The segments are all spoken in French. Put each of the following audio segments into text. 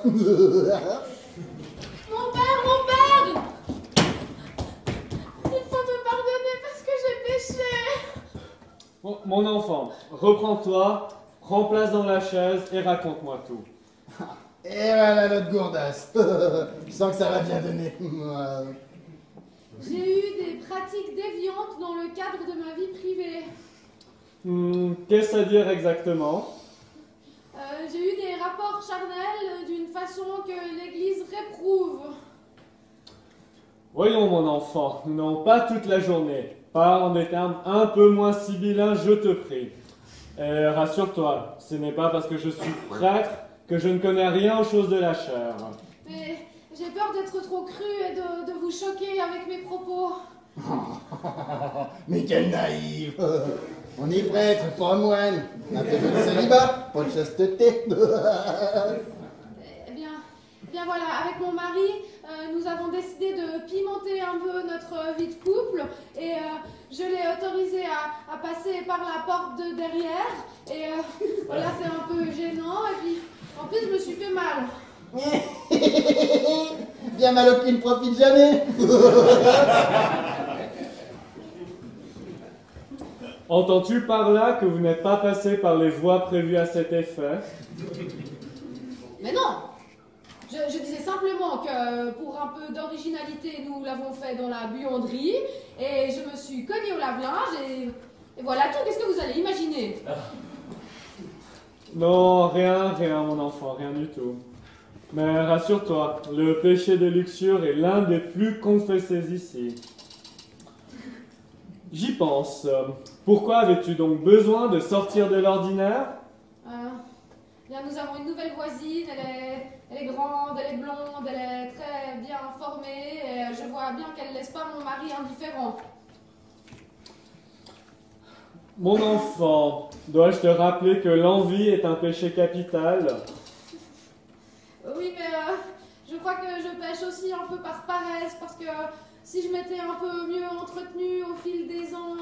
toi. Mon père, mon père! Il faut me pardonner parce que j'ai péché. Mon enfant, reprends-toi, prends place dans la chaise et raconte-moi tout. Et voilà notre gourdasse. Je sens que ça va bien donner. J'ai eu des pratiques déviantes dans le cadre de ma vie privée. Qu'est-ce à dire exactement? J'ai eu des rapports charnels d'une façon que l'Église réprouve. Voyons mon enfant, non pas toute la journée. Parle en des termes un peu moins sibyllins, je te prie. Et rassure-toi, ce n'est pas parce que je suis prêtre que je ne connais rien aux choses de la chair. Mais j'ai peur d'être trop crue et de vous choquer avec mes propos. Mais quelle naïve. On est prêtre, pas moine. Un peu de célibat, pas de chasteté. Eh bien voilà, avec mon mari, nous avons décidé de pimenter un peu notre vie de couple et je l'ai autorisé à passer par la porte de derrière et voilà, c'est un peu gênant et puis en plus je me suis fait mal. Bien mal qui ne profite jamais. Entends-tu par là que vous n'êtes pas passé par les voies prévues à cet effet? Mais non, je disais simplement que pour un peu d'originalité, nous l'avons fait dans la buanderie et je me suis cognée au lave-linge et voilà tout. Qu'est-ce que vous allez imaginer? Non, rien, mon enfant, rien du tout. Mais rassure-toi, le péché de luxure est l'un des plus confessés ici. J'y pense. Pourquoi avais-tu donc besoin de sortir de l'ordinaire? Bien, nous avons une nouvelle voisine, elle est grande, elle est blonde, elle est très bien formée et je vois bien qu'elle ne laisse pas mon mari indifférent. Mon enfant, dois-je te rappeler que l'envie est un péché capital? Oui, mais je crois que je pêche aussi un peu par paresse, parce que si je m'étais un peu mieux entretenue au fil des ans,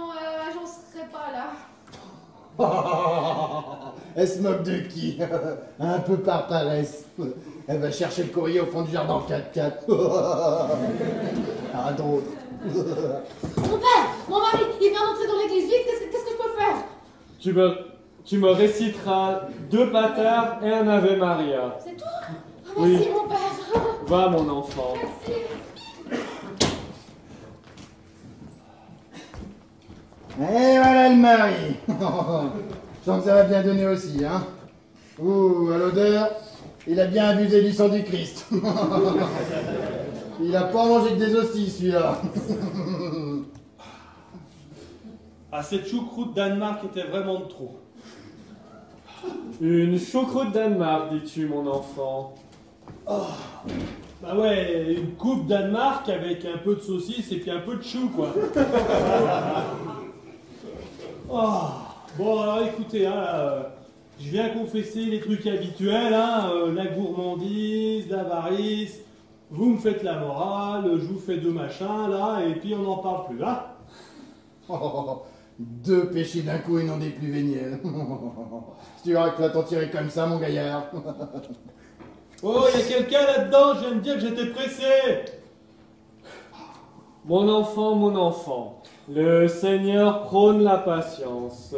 j'en serais pas là. Elle se moque de qui? Un peu par paresse. Elle va chercher le courrier au fond du jardin 4x4. Ah, d'autres. Mon père, mon mari, il vient d'entrer dans l'église, vite, qu'est-ce que je peux faire? Tu me réciteras 2 Pater et un Ave Maria. C'est tout? Oui. Merci, mon père. Va, mon enfant. Merci. Et voilà le mari. Je sens que ça va bien donner aussi, hein. Ouh, à l'odeur, il a bien abusé du sang du Christ. Il a pas mangé que des hosties, celui-là. Ah, cette choucroute Danemark était vraiment de trop. Une choucroute Danemark, dis-tu, mon enfant? Oh. Bah ouais, une coupe Danemark avec un peu de saucisse et puis un peu de chou, quoi. Oh. Bon, alors écoutez, hein, je viens confesser les trucs habituels, hein, la gourmandise, l'avarice. Vous me faites la morale, je vous fais 2 machins, là, et puis on n'en parle plus, hein. Oh, 2 péchés d'un coup et non des plus véniels. Si tu verras que tu vas t'en tirer comme ça, mon gaillard. Oh, il y a quelqu'un là-dedans, je viens de dire que j'étais pressé. Mon enfant, le Seigneur prône la patience.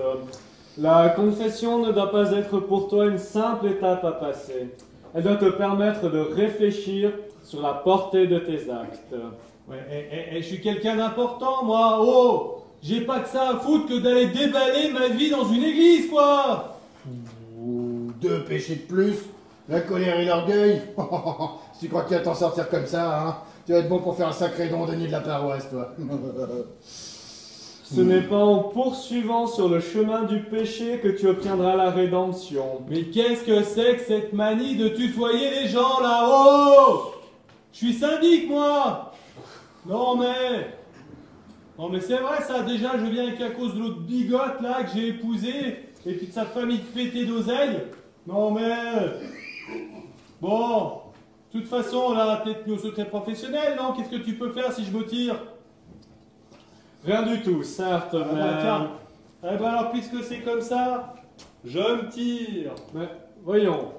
La confession ne doit pas être pour toi une simple étape à passer. Elle doit te permettre de réfléchir sur la portée de tes actes. Ouais, je suis quelqu'un d'important, moi. Oh, j'ai pas que ça à foutre que d'aller déballer ma vie dans une église, quoi. Ouh, 2 péchés de plus, la colère et l'orgueil. Si tu crois que tu vas t'en sortir comme ça, hein, tu vas être bon pour faire un sacré don de la paroisse, toi. Ce n'est pas en poursuivant sur le chemin du péché que tu obtiendras la rédemption. Mais qu'est-ce que c'est que cette manie de tutoyer les gens, là? Oh, je suis syndic, moi. Non, mais c'est vrai, ça. Déjà, je viens qu'à cause de l'autre bigote, là, que j'ai épousé, et puis de sa famille pétée d'oseille. Non, mais... Bon, de toute façon, là, peut-être mis au secret professionnel, non? Qu'est-ce que tu peux faire si je me tire? Rien du tout, certes, Ah mais... bah, tiens. Eh ben alors, puisque c'est comme ça, je me tire. Mais voyons.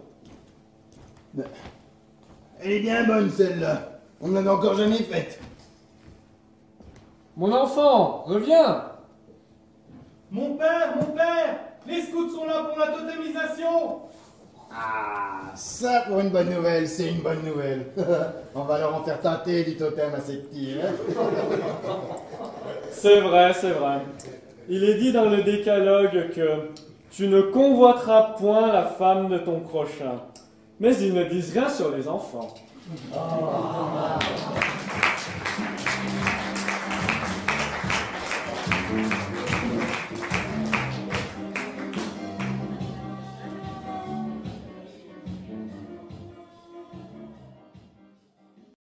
Elle est bien bonne, celle-là. On ne l'avait encore jamais faite. Mon enfant, reviens! Mon père, les scouts sont là pour la totémisation. Ah, ça pour une bonne nouvelle, c'est une bonne nouvelle. On va leur en faire teinter du totem à ces petits. Hein. C'est vrai, c'est vrai. Il est dit dans le décalogue que tu ne convoiteras point la femme de ton prochain. Mais ils ne disent rien sur les enfants.